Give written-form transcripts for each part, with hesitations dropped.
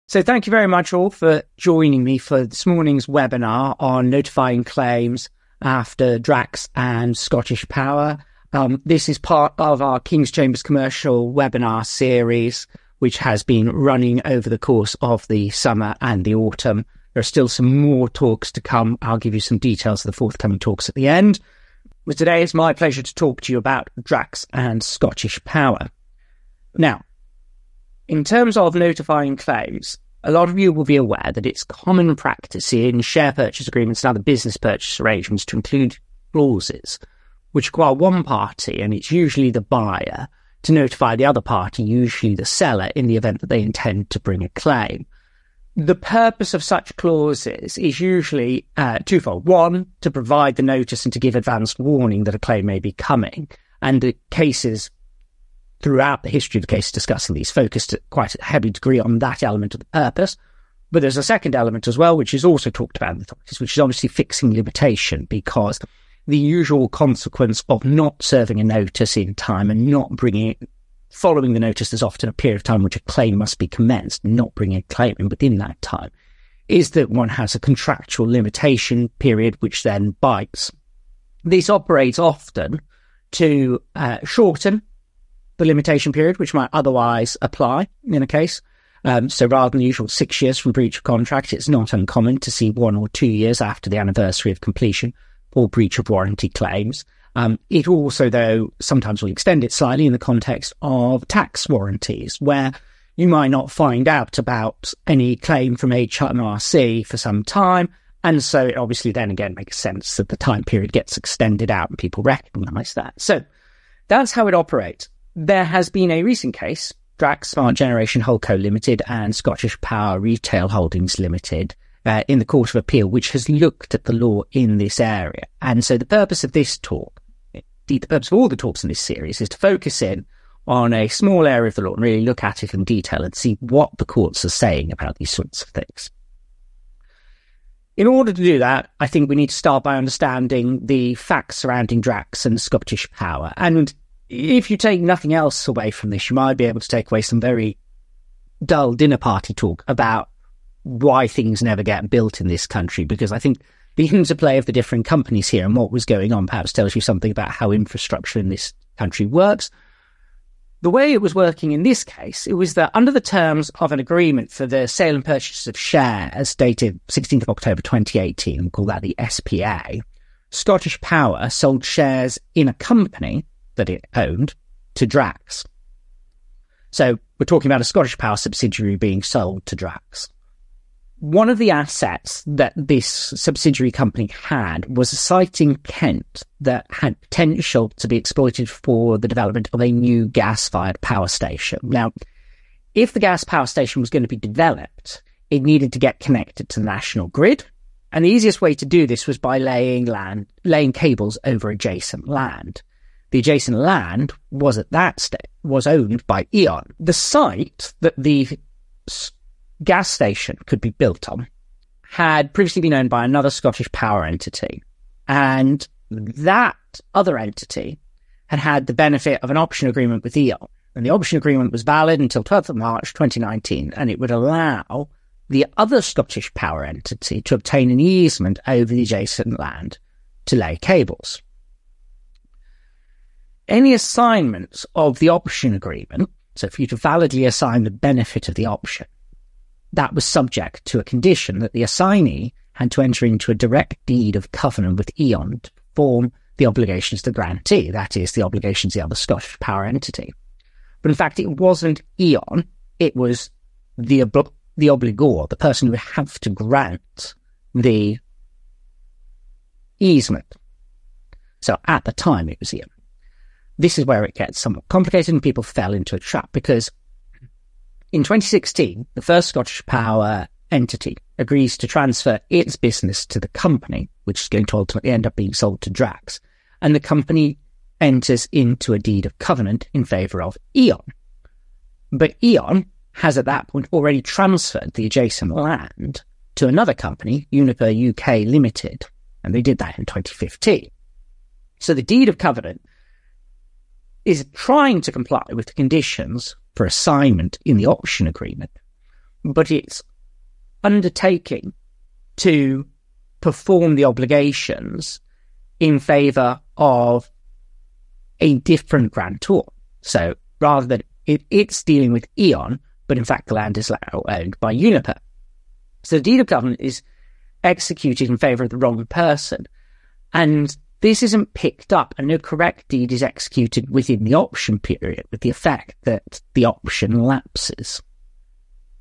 So thank you very much all for joining me for this morning's webinar on notifying claims after Drax and Scottish Power. This is part of our King's Chambers commercial webinar series, which has been running over the course of the summer and the autumn. There are still some more talks to come. I'll give you some details of the forthcoming talks at the end. But today it's my pleasure to talk to you about Drax and Scottish Power. Now, in terms of notifying claims, a lot of you will be aware that it's common practice in share purchase agreements and other business purchase arrangements to include clauses which require one party, and it's usually the buyer, to notify the other party, usually the seller, in the event that they intend to bring a claim. The purpose of such clauses is usually twofold. One, to provide the notice and to give advanced warning that a claim may be coming. And the cases throughout the history of the case discussing these focused at quite a heavy degree on that element of the purpose. But there's a second element as well, which is also talked about in the authorities, which is obviously fixing limitation, because the usual consequence of not serving a notice in time and not bringing it, following the notice, there's often a period of time in which a claim must be commenced, not bringing a claim in within that time, is that one has a contractual limitation period which then bites. This operates often to shorten the limitation period, which might otherwise apply in a case. So rather than the usual 6 years from breach of contract, it's not uncommon to see 1 or 2 years after the anniversary of completion for breach of warranty claims. It also, though, sometimes will extend it slightly in the context of tax warranties, where you might not find out about any claim from HMRC for some time. And so it obviously then again makes sense that the time period gets extended out and people recognise that. So that's how it operates. There has been a recent case, Drax Smart Generation Holdco Limited and Scottish Power Retail Holdings Limited, in the Court of Appeal, which has looked at the law in this area. And so the purpose of this talk, indeed the purpose of all the talks in this series, is to focus in on a small area of the law and really look at it in detail and see what the courts are saying about these sorts of things. In order to do that, I think we need to start by understanding the facts surrounding Drax and Scottish Power. And if you take nothing else away from this, you might be able to take away some very dull dinner party talk about why things never get built in this country, because I think the interplay of the different companies here and what was going on perhaps tells you something about how infrastructure in this country works. The way it was working in this case, it was that under the terms of an agreement for the sale and purchase of shares dated 16th of October 2018, we call that the SPA, Scottish Power sold shares in a company that it owned to Drax. So we're talking about a Scottish Power subsidiary being sold to Drax. One of the assets that this subsidiary company had was a site in Kent that had potential to be exploited for the development of a new gas-fired power station. Now, if the gas power station was going to be developed, it needed to get connected to the national grid. And the easiest way to do this was by laying cables over adjacent land. The adjacent land was at that stage was owned by E.ON. The site that the gas station could be built on had previously been owned by another Scottish Power entity, and that other entity had had the benefit of an option agreement with E.ON. And the option agreement was valid until 12th of March 2019, and it would allow the other Scottish Power entity to obtain an easement over the adjacent land to lay cables. Any assignments of the option agreement, so for you to validly assign the benefit of the option, that was subject to a condition that the assignee had to enter into a direct deed of covenant with E.ON to perform the obligations of the grantee, that is, the obligations of the other Scottish Power entity. But in fact, it wasn't E.ON, it was the obligor, the person who would have to grant the easement. So at the time, it was E.ON. This is where it gets somewhat complicated and people fell into a trap, because in 2016, the first Scottish Power entity agrees to transfer its business to the company, which is going to ultimately end up being sold to Drax, and the company enters into a deed of covenant in favour of E.ON. But E.ON has at that point already transferred the adjacent land to another company, Uniper UK Limited, and they did that in 2015. So the deed of covenant is trying to comply with the conditions for assignment in the option agreement, but it's undertaking to perform the obligations in favour of a different grantor. So rather than it's dealing with Eon, but in fact the land is now owned by Uniper. So the deed of covenant is executed in favour of the wrong person, and this isn't picked up, and no correct deed is executed within the option period, with the effect that the option lapses.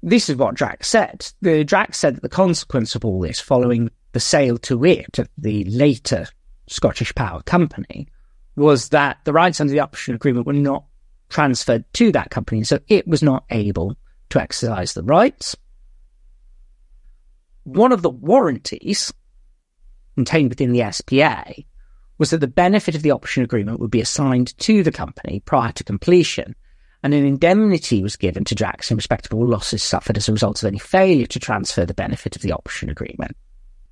This is what Drax said. Drax said that the consequence of all this, following the sale to it of the later Scottish Power Company, was that the rights under the option agreement were not transferred to that company, so it was not able to exercise the rights. One of the warranties contained within the SPA was that the benefit of the option agreement would be assigned to the company prior to completion, and an indemnity was given to Drax in respect of all losses suffered as a result of any failure to transfer the benefit of the option agreement.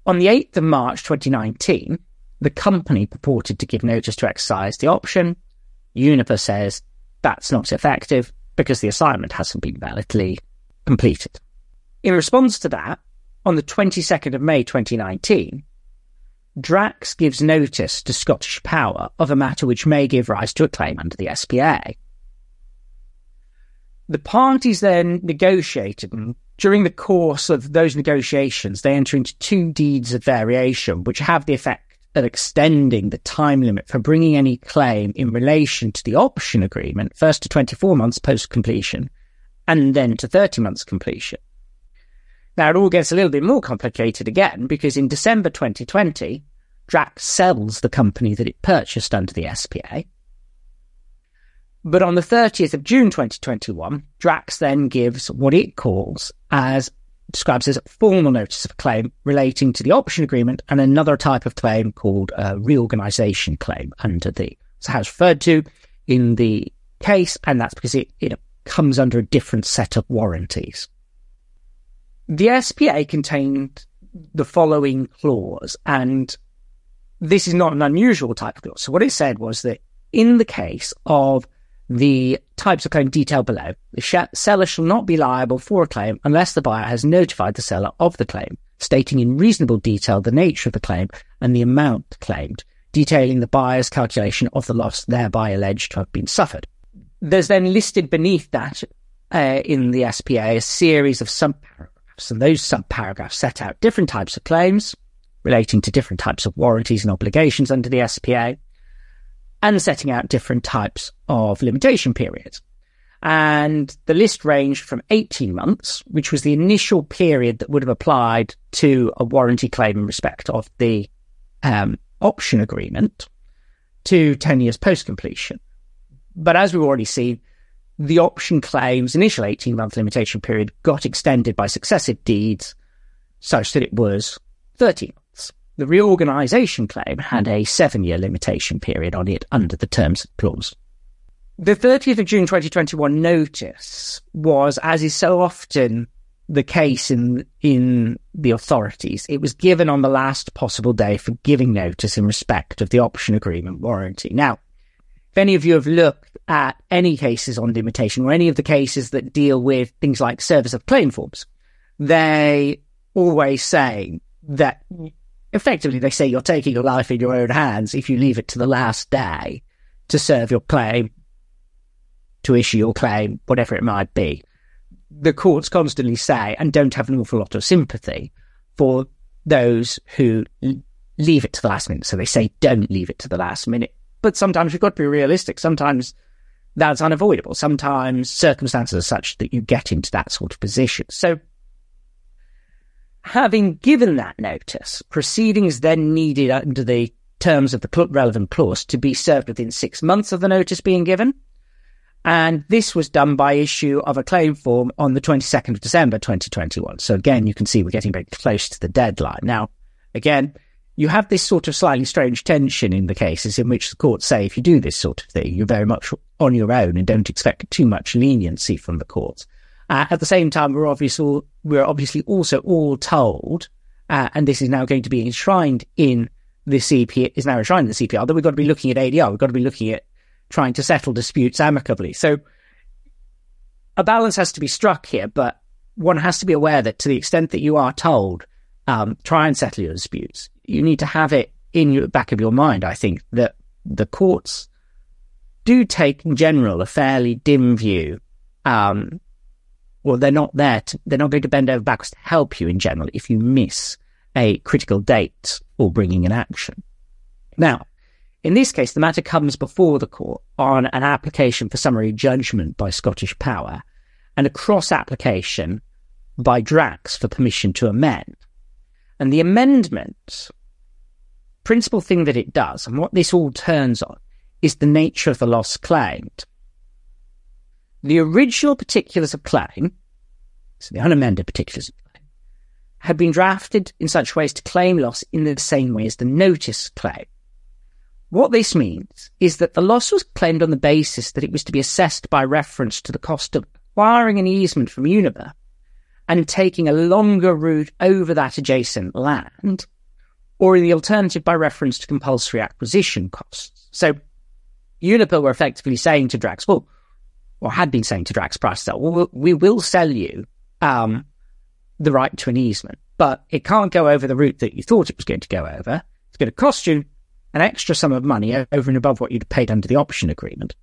On the 8th of March 2019, the company purported to give notice to exercise the option. Uniper says that's not effective because the assignment hasn't been validly completed. In response to that, on the 22nd of May 2019, Drax gives notice to Scottish Power of a matter which may give rise to a claim under the SPA. The parties then negotiated, and during the course of those negotiations, they enter into 2 deeds of variation, which have the effect of extending the time limit for bringing any claim in relation to the option agreement, first to 24 months post-completion, and then to 30 months completion. Now, it all gets a little bit more complicated again, because in December 2020, Drax sells the company that it purchased under the SPA. But on the 30th of June 2021, Drax then gives what it describes as a formal notice of a claim relating to the option agreement and another type of claim called a reorganisation claim under how it's referred to in the case, and that's because it comes under a different set of warranties. The SPA contained the following clause, and this is not an unusual type of clause. So what it said was that in the case of the types of claim detailed below, the seller shall not be liable for a claim unless the buyer has notified the seller of the claim, stating in reasonable detail the nature of the claim and the amount claimed, detailing the buyer's calculation of the loss thereby alleged to have been suffered. There's then listed beneath that in the SPA a series of subparagraphs, and those subparagraphs set out different types of claims relating to different types of warranties and obligations under the SPA, and setting out different types of limitation periods. And the list ranged from 18 months, which was the initial period that would have applied to a warranty claim in respect of the option agreement, to 10 years post-completion. But as we've already seen, the option claim's initial 18-month limitation period got extended by successive deeds such that it was 13 months. The reorganisation claim had a 7-year limitation period on it under the terms clause. The 30th of June 2021 notice was, as is so often the case in the authorities, it was given on the last possible day for giving notice in respect of the option agreement warranty. Now, if any of you have looked at any cases on limitation or any of the cases that deal with things like service of claim forms, they always say that effectively, they say you're taking your life in your own hands if you leave it to the last day to serve your claim, to issue your claim, whatever it might be. The courts constantly say, and don't have an awful lot of sympathy for those who leave it to the last minute. So they say, don't leave it to the last minute. But sometimes you've got to be realistic. Sometimes that's unavoidable. Sometimes circumstances are such that you get into that sort of position. So having given that notice, proceedings then needed under the terms of the relevant clause to be served within 6 months of the notice being given. And this was done by issue of a claim form on the 22nd of December 2021. So again, you can see we're getting very close to the deadline. Now, again, you have this sort of slightly strange tension in the cases in which the courts say if you do this sort of thing, you're very much on your own and don't expect too much leniency from the courts. At the same time, we're obviously also all told, and this is now going to be enshrined in the CPR, that we've got to be looking at ADR. We've got to be looking at trying to settle disputes amicably. So a balance has to be struck here, but one has to be aware that to the extent that you are told, try and settle your disputes, you need to have it in the back of your mind, I think, that the courts do take, in general, a fairly dim view. Well, they're not going to bend over backwards to help you in general if you miss a critical date or bringing an action. Now, in this case, the matter comes before the court on an application for summary judgment by Scottish Power and a cross-application by Drax for permission to amend. And the amendment, principal thing that it does, and what this all turns on, is the nature of the loss claimed. The original particulars of claim, so the unamended particulars of claim, had been drafted in such ways to claim loss in the same way as the notice claim. What this means is that the loss was claimed on the basis that it was to be assessed by reference to the cost of acquiring an easement from Uniper and taking a longer route over that adjacent land, or in the alternative by reference to compulsory acquisition costs. So Uniper were effectively saying to Drax, or had been saying to Drax prior to sale, well, we will sell you the right to an easement, but it can't go over the route that you thought it was going to go over. It's going to cost you an extra sum of money over and above what you'd paid under the option agreement.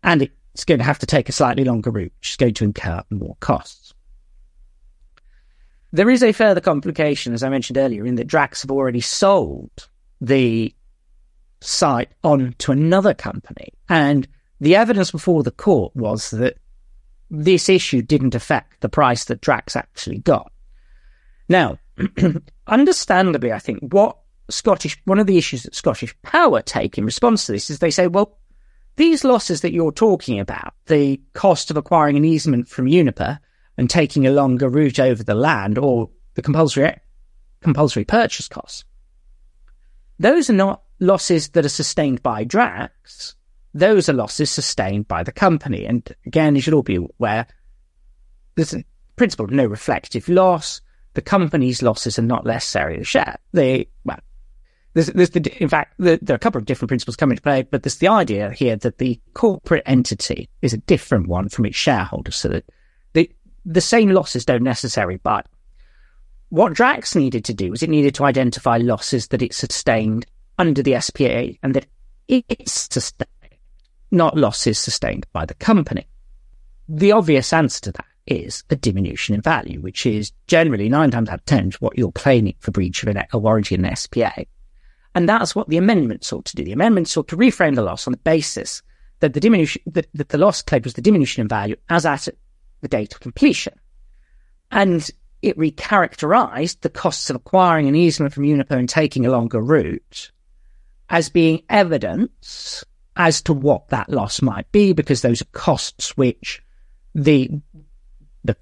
And it's going to have to take a slightly longer route, which is going to incur more costs. There is a further complication, as I mentioned earlier, in that Drax have already sold the site on to another company. And the evidence before the court was that this issue didn't affect the price that Drax actually got. Now, understandably, I think one of the issues that Scottish Power take in response to this is they say, well, these losses that you're talking about, the cost of acquiring an easement from Uniper and taking a longer route over the land, or the compulsory purchase costs, those are not losses that are sustained by Drax. Those are losses sustained by the company. And again, you should all be aware, there's a principle of no reflective loss. The company's losses are not necessarily a share. In fact, there are a couple of different principles come into play, but there's the idea here that the corporate entity is a different one from its shareholders, so that the same losses don't necessarily buy. What Drax needed to do was it needed to identify losses that it sustained under the SPA and that it sustained, not losses sustained by the company. The obvious answer to that is a diminution in value, which is generally 9 times out of 10 what you're claiming for breach of a warranty in an SPA. And that's what the amendment sought to do. The amendment sought to reframe the loss on the basis that that the loss claimed was the diminution in value as at the date of completion. And it recharacterized the costs of acquiring an easement from Uniper and taking a longer route as being evidence as to what that loss might be, because those are costs which the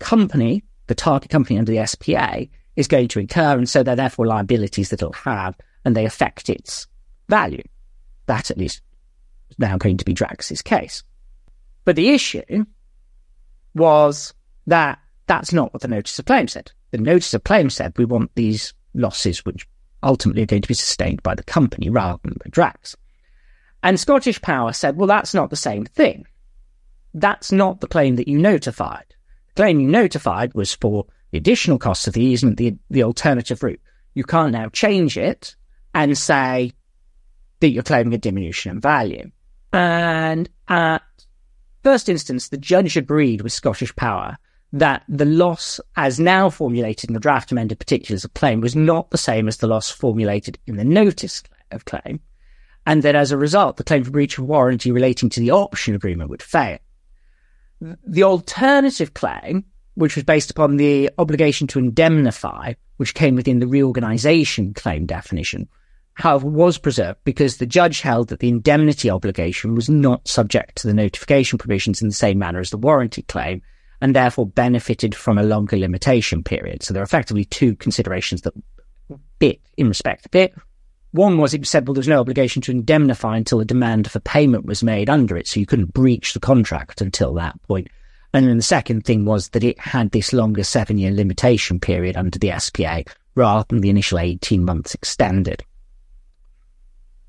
company, the target company under the SPA, is going to incur, and so they're therefore liabilities that it'll have, and they affect its value. That, at least, is now going to be Drax's case. But the issue was that that's not what the notice of claim said. The notice of claim said we want these losses which ultimately are going to be sustained by the company rather than by Drax. And Scottish Power said, well, that's not the same thing. That's not the claim that you notified. The claim you notified was for the additional costs of the easement, the alternative route. You can't now change it and say that you're claiming a diminution in value. And at first instance, the judge agreed with Scottish Power that the loss as now formulated in the draft amended particulars of claim was not the same as the loss formulated in the notice of claim, and that as a result, the claim for breach of warranty relating to the option agreement would fail. The alternative claim, which was based upon the obligation to indemnify, which came within the reorganisation claim definition, however, was preserved because the judge held that the indemnity obligation was not subject to the notification provisions in the same manner as the warranty claim, and therefore benefited from a longer limitation period. So there are effectively two considerations that bit in respect of it. One was it said, well, there's no obligation to indemnify until a demand for payment was made under it, so you couldn't breach the contract until that point. And then the second thing was that it had this longer 7-year limitation period under the SPA rather than the initial 18 months extended.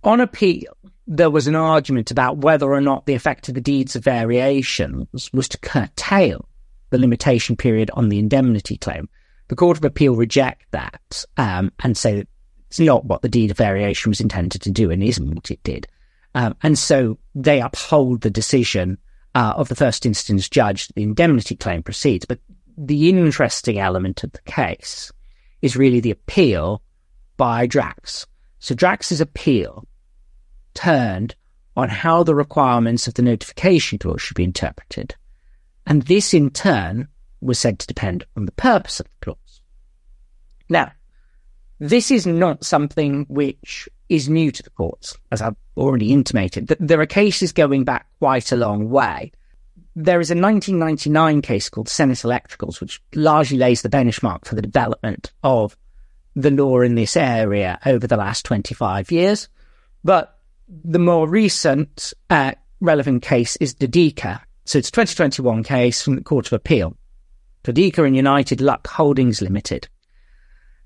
On appeal, there was an argument about whether or not the effect of the deeds of variations was to curtail the limitation period on the indemnity claim. The Court of Appeal reject that and say that it's not what the deed of variation was intended to do and isn't what it did. And so they uphold the decision of the first instance judge that the indemnity claim proceeds. But the interesting element of the case is really the appeal by Drax. So Drax's appeal turned on how the requirements of the notification clause should be interpreted. And this, in turn, was said to depend on the purpose of the clause. Now, this is not something which is new to the courts, as I've already intimated. There are cases going back quite a long way. There is a 1999 case called Senate Electricals, which largely lays the benchmark for the development of the law in this area over the last 25 years. But the more recent relevant case is Dodica. So it's a 2021 case from the Court of Appeal. Dodica and United Luck Holdings Limited.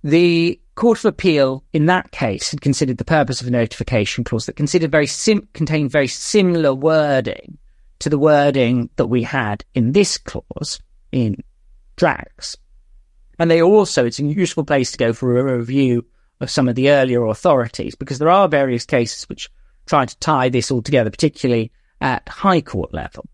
The Court of Appeal in that case had considered the purpose of a notification clause that contained very similar wording to the wording that we had in this clause in Drax. And they also, it's a useful place to go for a review of some of the earlier authorities, because there are various cases which try to tie this all together, particularly at High Court level.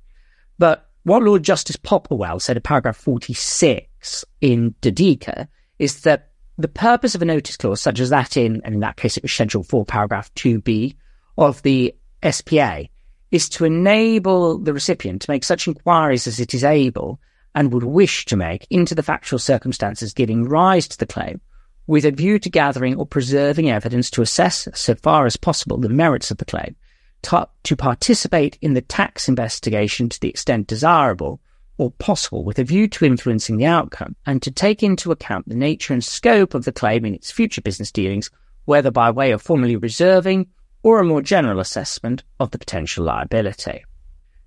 But what Lord Justice Popplewell said in paragraph 46 in Dodica is that the purpose of a notice clause, such as that and in that case it was Schedule 4, paragraph 2b of the SPA, is to enable the recipient to make such inquiries as it is able and would wish to make into the factual circumstances giving rise to the claim, with a view to gathering or preserving evidence to assess, so far as possible, the merits of the claim, to participate in the tax investigation to the extent desirable or possible, with a view to influencing the outcome, and to take into account the nature and scope of the claim in its future business dealings, whether by way of formally reserving or a more general assessment of the potential liability.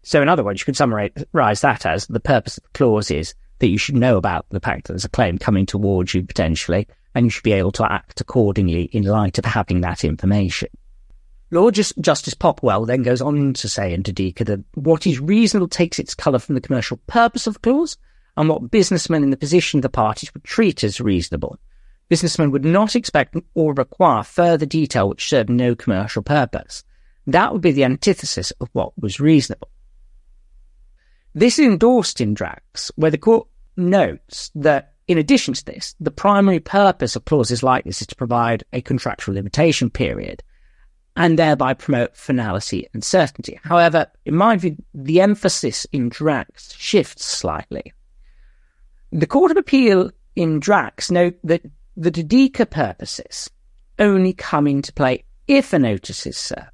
So in other words, you could summarise that as the purpose of the clause is that you should know about the fact that there's a claim coming towards you potentially, and you should be able to act accordingly in light of having that information. Lord Justice Popwell then goes on to say in Dodica that what is reasonable takes its colour from the commercial purpose of the clause, and what businessmen in the position of the parties would treat as reasonable. Businessmen would not expect or require further detail which served no commercial purpose. That would be the antithesis of what was reasonable. This is endorsed in Drax, where the court notes that, in addition to this, the primary purpose of clauses like this is to provide a contractual limitation period and thereby promote finality and certainty. However, in my view, the emphasis in Drax shifts slightly. The Court of Appeal in Drax note that the Dodica purposes only come into play if a notice is served.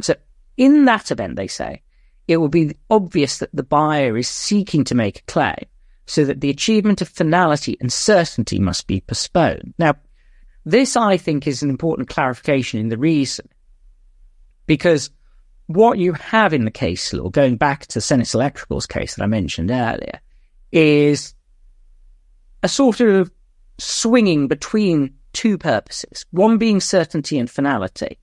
So in that event, they say, it will be obvious that the buyer is seeking to make a claim, so that the achievement of finality and certainty must be postponed. Now, this, I think, is an important clarification in the reason, because what you have in the case law, going back to Senate Electricals case that I mentioned earlier, is a sort of swinging between two purposes, one being certainty and finality,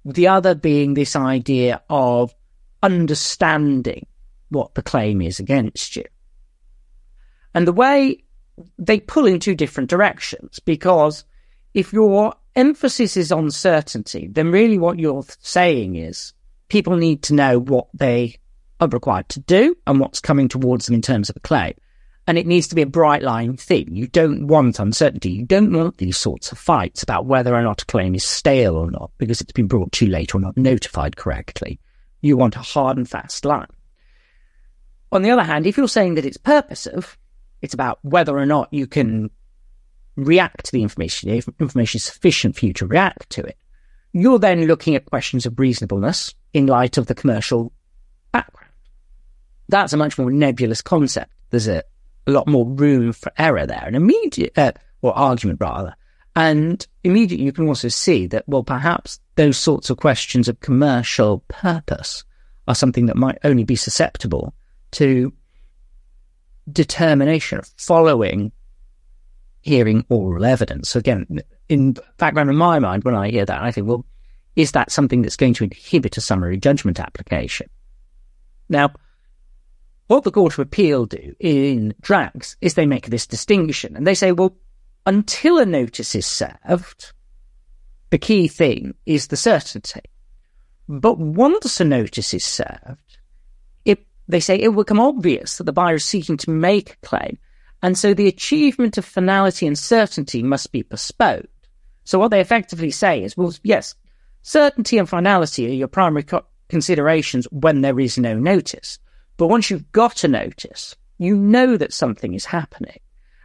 the other being this idea of understanding what the claim is against you. And the way they pull in two different directions, because if your emphasis is on certainty, then really what you're saying is people need to know what they are required to do and what's coming towards them in terms of a claim. And it needs to be a bright line thing. You don't want uncertainty. You don't want these sorts of fights about whether or not a claim is stale or not because it's been brought too late or not notified correctly. You want a hard and fast line. On the other hand, if you're saying that it's purposive, it's about whether or not you can react to the information, if information is sufficient for you to react to it, you're then looking at questions of reasonableness in light of the commercial background. That's a much more nebulous concept. There's a lot more room for error there, and or argument rather. And immediately you can also see that, well, perhaps those sorts of questions of commercial purpose are something that might only be susceptible to determination following hearing oral evidence. So again, in background in my mind, when I hear that, I think, well, is that something that's going to inhibit a summary judgment application? Now, What the Court of Appeal do in Drax is they make this distinction, and they say, well, until a notice is served, the key thing is the certainty. But once a notice is served, they say it will become obvious that the buyer is seeking to make a claim, and so the achievement of finality and certainty must be postponed. So what they effectively say is, well, yes, certainty and finality are your primary considerations when there is no notice. But once you've got a notice, you know that something is happening.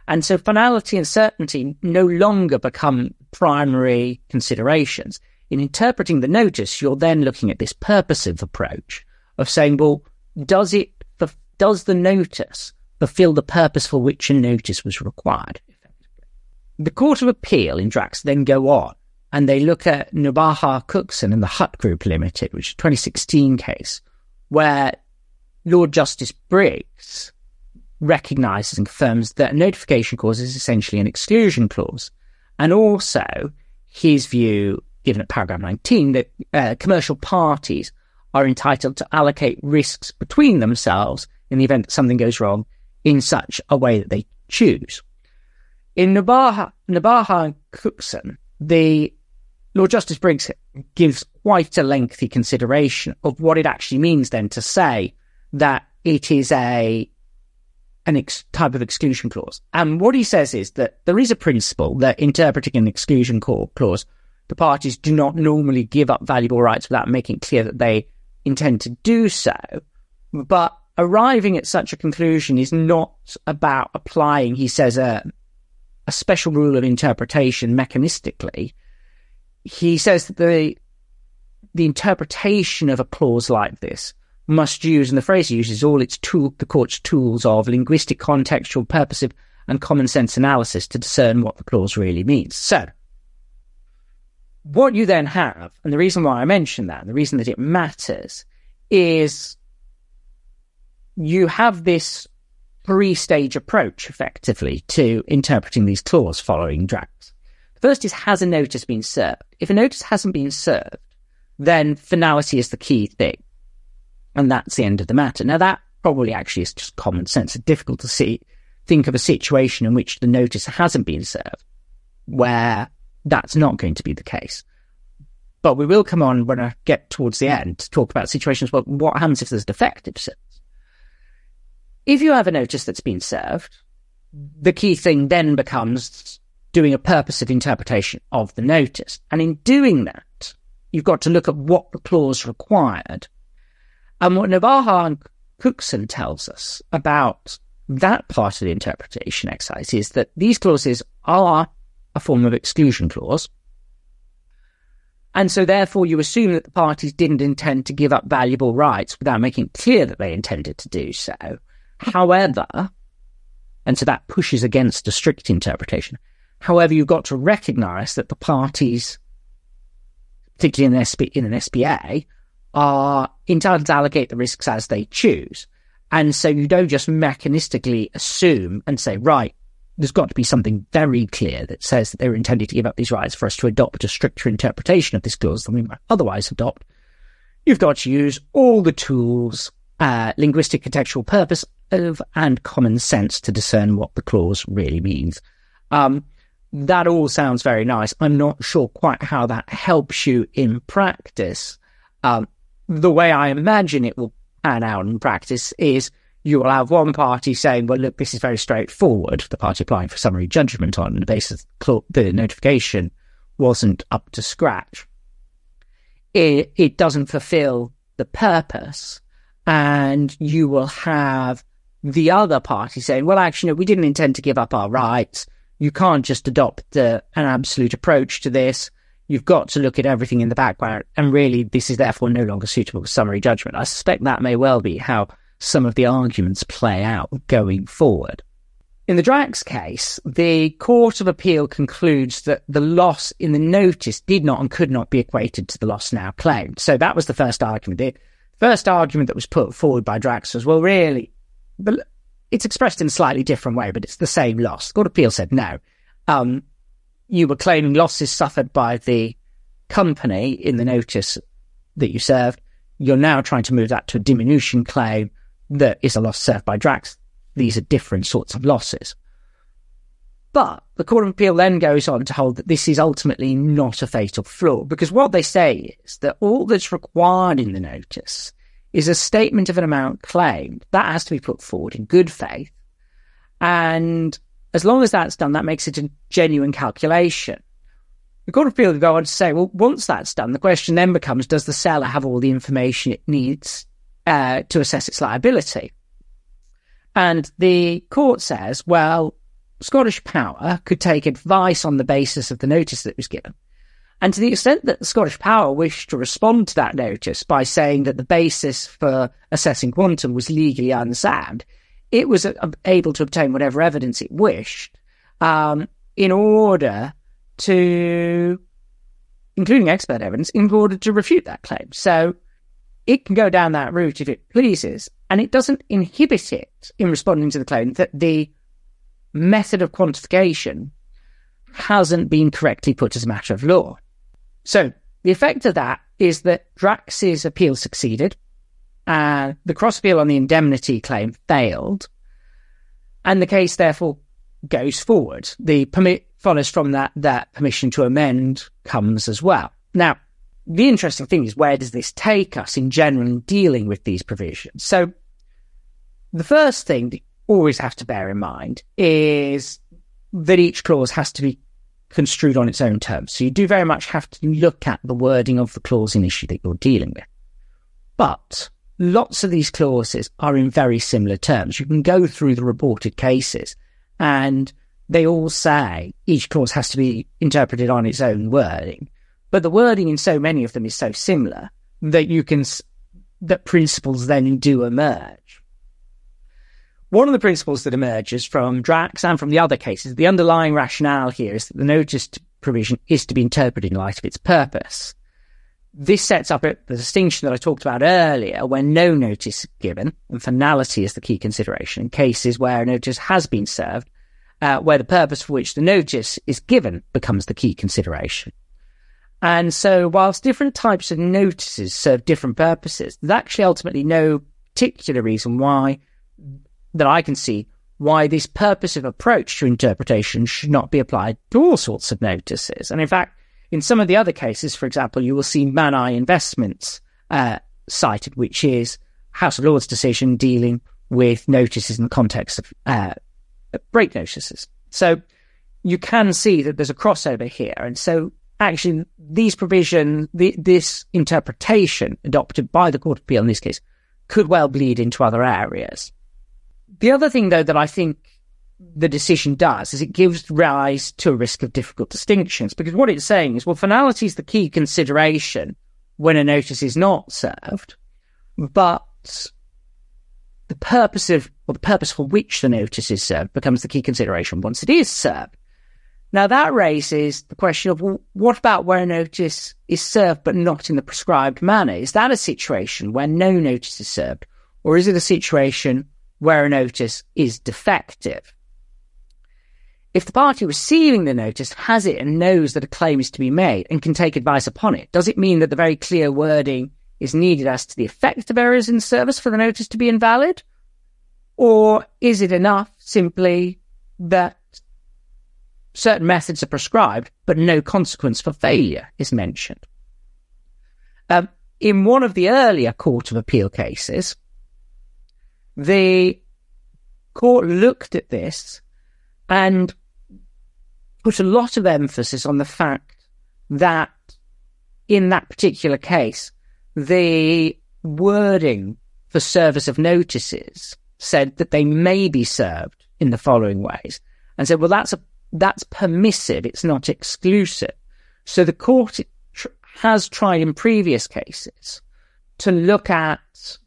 And so finality and certainty no longer become primary considerations. In interpreting the notice, you're then looking at this purposive approach of saying, well, does the notice fulfill the purpose for which a notice was required? The Court of Appeal in Drax then go on and they look at Nubaha Cookson and the Hutt Group Limited, which is a 2016 case, where Lord Justice Briggs recognises and confirms that a notification clause is essentially an exclusion clause. And also his view, given at paragraph 19, that commercial parties are entitled to allocate risks between themselves in the event that something goes wrong in such a way that they choose. In Nubaha and Cookson, the Lord Justice Briggs gives quite a lengthy consideration of what it actually means then to say that it is type of exclusion clause. And what he says is that there is a principle that interpreting an exclusion clause, the parties do not normally give up valuable rights without making clear that they intend to do so, but arriving at such a conclusion is not about applying, he says, a special rule of interpretation mechanistically. He says that the interpretation of a clause like this must use, and the phrase he uses, all the court's tools of linguistic, contextual, purposive, and common sense analysis to discern what the clause really means. So, what you then have, and the reason why I mention that, and the reason that it matters, is you have this three-stage approach, effectively, to interpreting these clauses following Drax. The first is, has a notice been served? If a notice hasn't been served, then finality is the key thing. And that's the end of the matter. Now, that probably actually is just common sense. It's difficult to think of a situation in which the notice hasn't been served, where that's not going to be the case. But we will come on when I get towards the end to talk about situations where what happens if there's defective service. If you have a notice that's been served, the key thing then becomes doing a purposive interpretation of the notice. And in doing that, you've got to look at what the clause required. And what Nubaha and Cookson tells us about that part of the interpretation exercise is that these clauses are a form of exclusion clause. And so therefore you assume that the parties didn't intend to give up valuable rights without making it clear that they intended to do so. However, and so that pushes against a strict interpretation. However, you've got to recognise that the parties, particularly in an SPA, are entitled to allocate the risks as they choose. And so you don't just mechanistically assume and say, right, there's got to be something very clear that says that they were intended to give up these rights for us to adopt a stricter interpretation of this clause than we might otherwise adopt. You've got to use all the tools, linguistic, contextual, purpose and common sense to discern what the clause really means. That all sounds very nice. I'm not sure quite how that helps you in practice. The way I imagine it will pan out in practice is you will have one party saying, well, look, this is very straightforward. The party applying for summary judgment on the basis the notification wasn't up to scratch. It doesn't fulfill the purpose. And you will have the other party saying, well, actually, no, we didn't intend to give up our rights. You can't just adopt an absolute approach to this. You've got to look at everything in the background. And really, this is therefore no longer suitable for summary judgment. I suspect that may well be how some of the arguments play out going forward. In the Drax case, the Court of Appeal concludes that the loss in the notice did not and could not be equated to the loss now claimed. So that was the first argument. The first argument that was put forward by Drax was, well, really, it's expressed in a slightly different way, but it's the same loss. The Court of Appeal said, no, you were claiming losses suffered by the company in the notice that you served. You're now trying to move that to a diminution claim. that is a loss served by Drax. These are different sorts of losses. But the Court of Appeal then goes on to hold that this is ultimately not a fatal flaw, because what they say is that all that's required in the notice is a statement of an amount claimed. That has to be put forward in good faith. And as long as that's done, that makes it a genuine calculation. The Court of Appeal go on to say, well, once that's done, the question then becomes, does the seller have all the information it needs to assess its liability? And the court says, well, Scottish Power could take advice on the basis of the notice that was given. And to the extent that the Scottish Power wished to respond to that notice by saying that the basis for assessing quantum was legally unsound, it was able to obtain whatever evidence it wished in order to, including expert evidence, in order to refute that claim. So it can go down that route if it pleases, and it doesn't inhibit it in responding to the claim that the method of quantification hasn't been correctly put as a matter of law. So the effect of that is that Drax's appeal succeeded, and the cross appeal on the indemnity claim failed, and the case therefore goes forward. The permit follows from that permission to amend comes as well. Now, the interesting thing is, where does this take us in general in dealing with these provisions? So the first thing that you always have to bear in mind is that each clause has to be construed on its own terms. So you do very much have to look at the wording of the clause in issue that you're dealing with. But lots of these clauses are in very similar terms. You can go through the reported cases and they all say each clause has to be interpreted on its own wording. But the wording in so many of them is so similar that that principles then do emerge. One of the principles that emerges from Drax and from the other cases, the underlying rationale here is that the notice provision is to be interpreted in light of its purpose. This sets up the distinction that I talked about earlier, where no notice is given, and finality is the key consideration in cases where a notice has been served, where the purpose for which the notice is given becomes the key consideration. And so whilst different types of notices serve different purposes, there's actually ultimately no particular reason why, that I can see, why this purposive approach to interpretation should not be applied to all sorts of notices. And in fact, in some of the other cases, for example, you will see Manai Investments cited, which is House of Lords decision dealing with notices in the context of break notices. So you can see that there's a crossover here. And so actually these provisions, this interpretation adopted by the Court of Appeal in this case, could well bleed into other areas. The other thing, though, that I think the decision does is it gives rise to a risk of difficult distinctions, because what it's saying is, well, finality is the key consideration when a notice is not served, but the purpose for which the notice is served becomes the key consideration once it is served. Now, that raises the question of, well, what about where a notice is served but not in the prescribed manner? Is that a situation where no notice is served, or is it a situation where a notice is defective? If the party receiving the notice has it and knows that a claim is to be made and can take advice upon it, does it mean that the very clear wording is needed as to the effect of errors in service for the notice to be invalid? Or is it enough simply that certain methods are prescribed but no consequence for failure is mentioned? In one of the earlier Court of Appeal cases, the court looked at this and put a lot of emphasis on the fact that in that particular case, the wording for service of notices said that they may be served in the following ways, and said, well, that's permissive, it's not exclusive. So the court has tried in previous cases to look at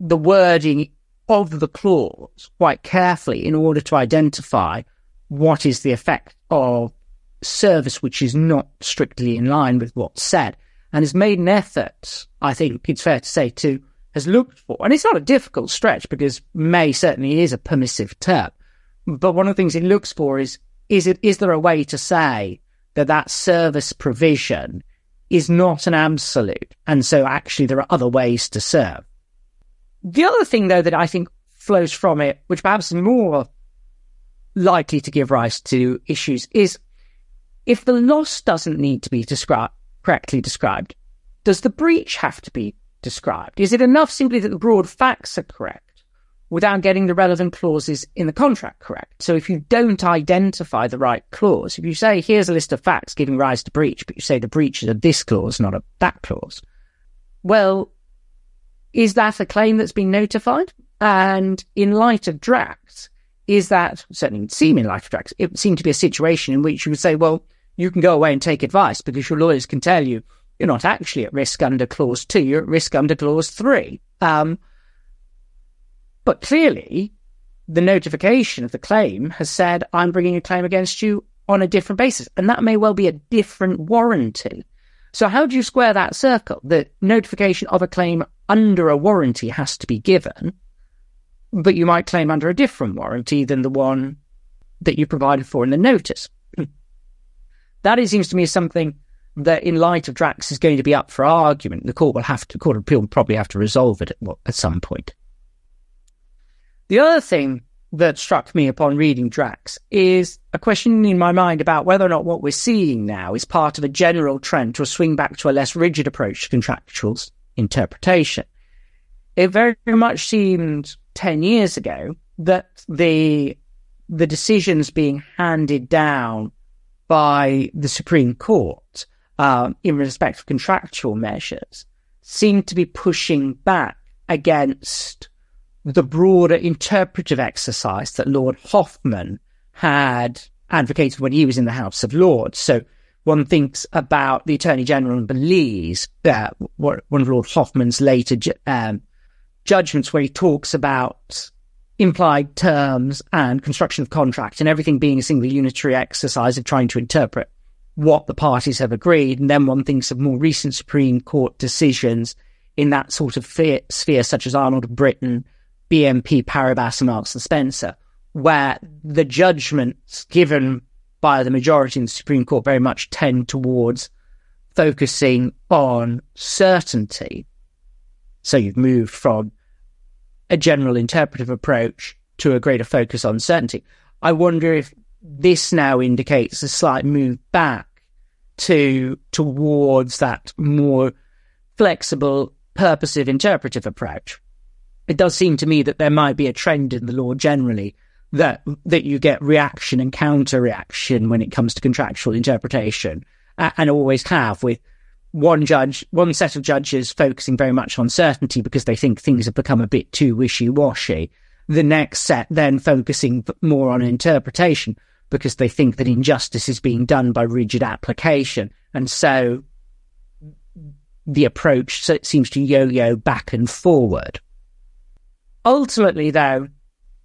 the wording of the clause quite carefully in order to identify what is the effect of service which is not strictly in line with what's said, and has made an effort, I think it's fair to say, has looked for, and it's not a difficult stretch because may certainly is a permissive term, but one of the things it looks for is there a way to say that service provision is not an absolute, and so actually there are other ways to serve. The other thing, though, that I think flows from it, which perhaps is more likely to give rise to issues, is if the loss doesn't need to be correctly described, does the breach have to be described? Is it enough simply that the broad facts are correct without getting the relevant clauses in the contract correct? So if you don't identify the right clause, if you say, here's a list of facts giving rise to breach, but you say the breach is of this clause, not of that clause, well, is that a claim that's been notified? And in light of Drax, is that, certainly it would seem in light of Drax, it would seem to be a situation in which you would say, well, you can go away and take advice because your lawyers can tell you you're not actually at risk under Clause 2, you're at risk under Clause 3. But clearly, the notification of the claim has said, I'm bringing a claim against you on a different basis. And that may well be a different warranty. So how do you square that circle? The notification of a claim under a warranty has to be given, but you might claim under a different warranty than the one that you provided for in the notice. That, it seems to me, is something that, in light of Drax, is going to be up for argument. The Court of Appeal will probably have to resolve it at some point. The other thing that struck me upon reading Drax is a question in my mind about whether or not what we're seeing now is part of a general trend to a swing back to a less rigid approach to contractual interpretation. It very much seemed 10 years ago that the decisions being handed down by the Supreme Court in respect of contractual measures seemed to be pushing back against the broader interpretive exercise that Lord Hoffman had advocated when he was in the House of Lords. So one thinks about the Attorney General and believes that one of Lord Hoffman's later judgments, where he talks about implied terms and construction of contract and everything being a single unitary exercise of trying to interpret what the parties have agreed. And then one thinks of more recent Supreme Court decisions in that sort of sphere, such as Arnold of Britain, BNP Paribas and Marks and Spencer, where the judgments given by the majority in the Supreme Court very much tend towards focusing on certainty. So you've moved from a general interpretive approach to a greater focus on certainty. I wonder if this now indicates a slight move back towards that more flexible, purposive, interpretive approach. It does seem to me that there might be a trend in the law generally that you get reaction and counter-reaction when it comes to contractual interpretation, and always have, with one set of judges focusing very much on certainty because they think things have become a bit too wishy-washy. The next set then focusing more on interpretation because they think that injustice is being done by rigid application. And so the approach seems to yo-yo back and forward. Ultimately, though,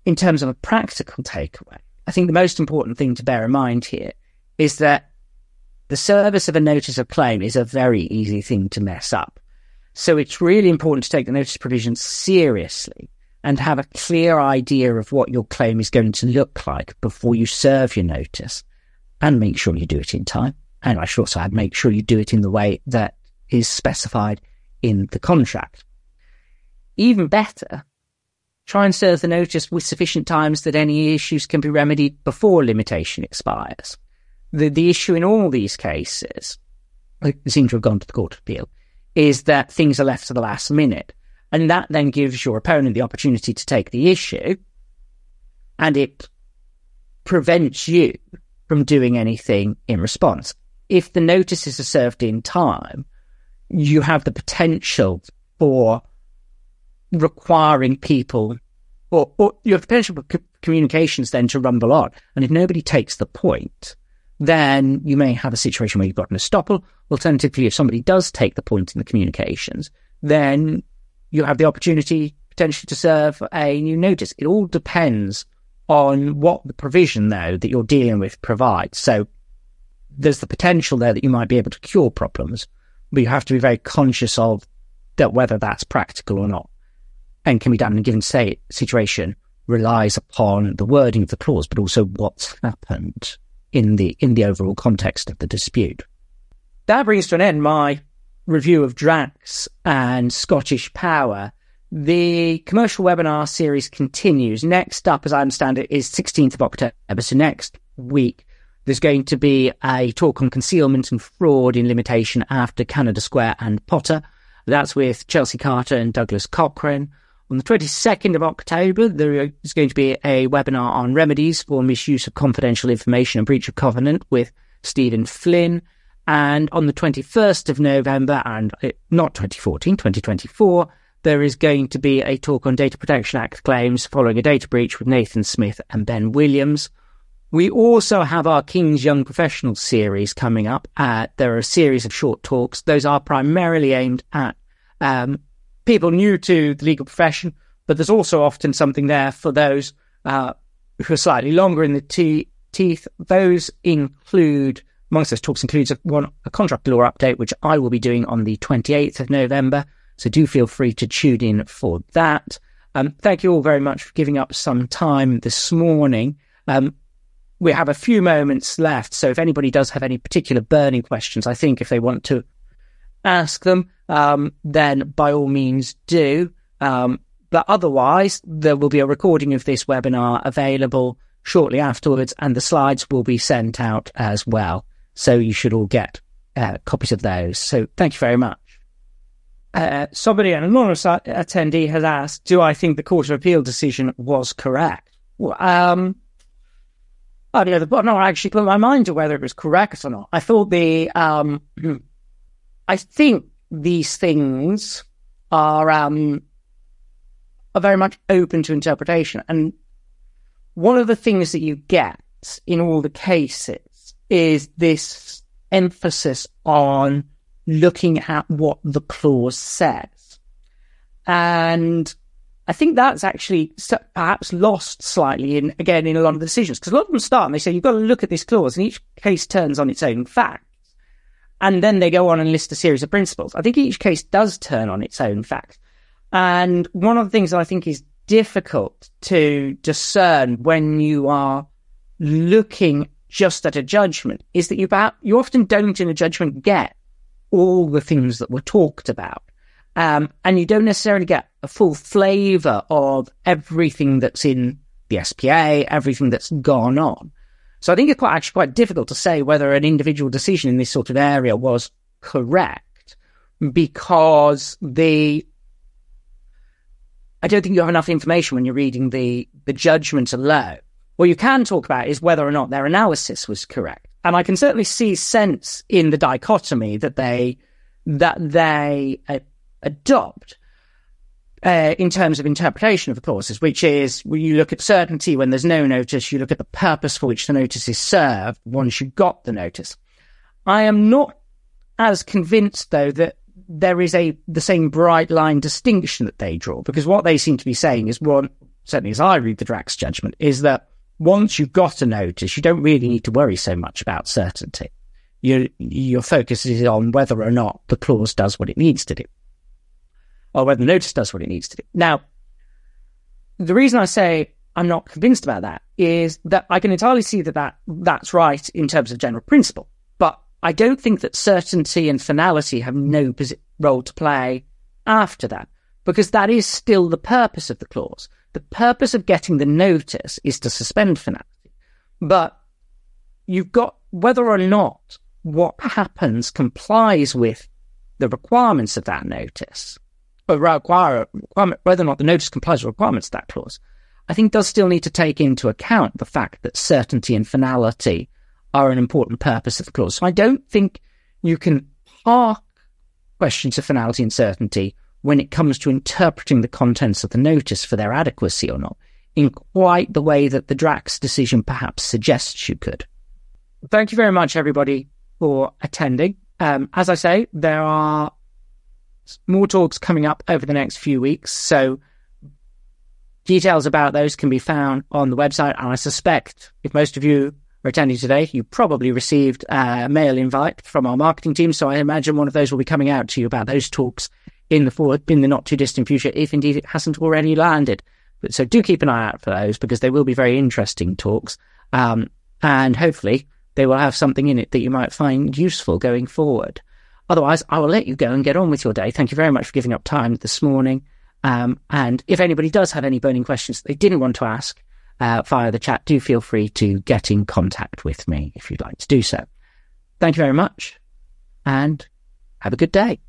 in terms of a practical takeaway, I think the most important thing to bear in mind here is that the service of a notice of claim is a very easy thing to mess up. So it's really important to take the notice provision seriously and have a clear idea of what your claim is going to look like before you serve your notice, and make sure you do it in time. And I should also add, make sure you do it in the way that is specified in the contract. Even better, try and serve the notice with sufficient times that any issues can be remedied before limitation expires. The issue in all these cases, they seem to have gone to the Court of Appeal, is that things are left to the last minute. And that then gives your opponent the opportunity to take the issue, and it prevents you from doing anything in response. If the notices are served in time, you have the potential for requiring people, or you have the potential for communications then to rumble on. And if nobody takes the point, then you may have a situation where you've got an estoppel. Alternatively, if somebody does take the point in the communications, then you have the opportunity potentially to serve a new notice. It all depends on what the provision, though, that you're dealing with provides. So there's the potential there that you might be able to cure problems, but you have to be very conscious of that whether that's practical or not, and can be done in a given situation, relies upon the wording of the clause, but also what's happened in the overall context of the dispute. That brings to an end my review of Drax and Scottish Power. the commercial webinar series continues. Next up, as I understand it, is 16th of October. So next week, there's going to be a talk on concealment and fraud in limitation after Canada Square and Potter. That's with Chelsea Carter and Douglas Cochrane. On the 22nd of October, there is going to be a webinar on remedies for misuse of confidential information and breach of covenant with Stephen Flynn. And on the 21st of November, and not 2014, 2024, there is going to be a talk on Data Protection Act claims following a data breach with Nathan Smith and Ben Williams. We also have our King's Young Professionals series coming up. There are a series of short talks. Those are primarily aimed at people new to the legal profession, but there's also often something there for those who are slightly longer in the teeth. Those include, amongst those talks includes a contract law update, which I will be doing on the 28th of November. So do feel free to tune in for that. Thank you all very much for giving up some time this morning. We have a few moments left, so if anybody does have any particular burning questions, I think if they want to ask them, then by all means do. But otherwise, there will be a recording of this webinar available shortly afterwards, and the slides will be sent out as well. So you should all get copies of those. So thank you very much. Somebody, an anonymous attendee, has asked, do I think the Court of Appeal decision was correct? Well, I don't know, I've not actually put my mind to whether it was correct or not. I thought I think these things are very much open to interpretation. And one of the things that you get in all the cases is this emphasis on looking at what the clause says. And I think that's actually perhaps lost slightly in a lot of the decisions, because a lot of them start and they say, you've got to look at this clause, and each case turns on its own facts. And then they go on and list a series of principles. I think each case does turn on its own facts. And one of the things that I think is difficult to discern when you are looking just at a judgment is that you often don't in a judgment get all the things that were talked about. And you don't necessarily get a full flavour of everything that's in the SPA, everything that's gone on. So I think it's actually quite difficult to say whether an individual decision in this sort of area was correct, because I don't think you have enough information when you're reading the judgment alone. What you can talk about is whether or not their analysis was correct. And I can certainly see sense in the dichotomy that they adopt in terms of interpretation of the clauses, which is when you look at certainty when there's no notice, you look at the purpose for which the notice is served once you've got the notice. I am not as convinced, though, that there is the same bright line distinction that they draw, because what they seem to be saying is, one, certainly as I read the Drax judgment, is that once you've got a notice, you don't really need to worry so much about certainty. Your focus is on whether or not the clause does what it needs to do, or whether the notice does what it needs to do. Now, the reason I say I'm not convinced about that is that I can entirely see that's right in terms of general principle, but I don't think that certainty and finality have no role to play after that, because that is still the purpose of the clause. The purpose of getting the notice is to suspend finality. But you've got whether or not what happens complies with the requirements of that notice, or whether or not the notice complies with requirements of that clause, I think does still need to take into account the fact that certainty and finality are an important purpose of the clause. So I don't think you can park questions of finality and certainty when it comes to interpreting the contents of the notice for their adequacy or not, in quite the way that the Drax decision perhaps suggests you could. Thank you very much, everybody, for attending. As I say, there are more talks coming up over the next few weeks, so details about those can be found on the website, and I suspect if most of you are attending today, you probably received a mail invite from our marketing team, so I imagine one of those will be coming out to you about those talks in the not too distant future, if indeed it hasn't already landed. But so do keep an eye out for those, because they will be very interesting talks, and hopefully they will have something in it that you might find useful going forward. Otherwise, I will let you go and get on with your day. Thank you very much for giving up time this morning, And if anybody does have any burning questions that they didn't want to ask via the chat, do feel free to get in contact with me if you'd like to do so. Thank you very much, and have a good day.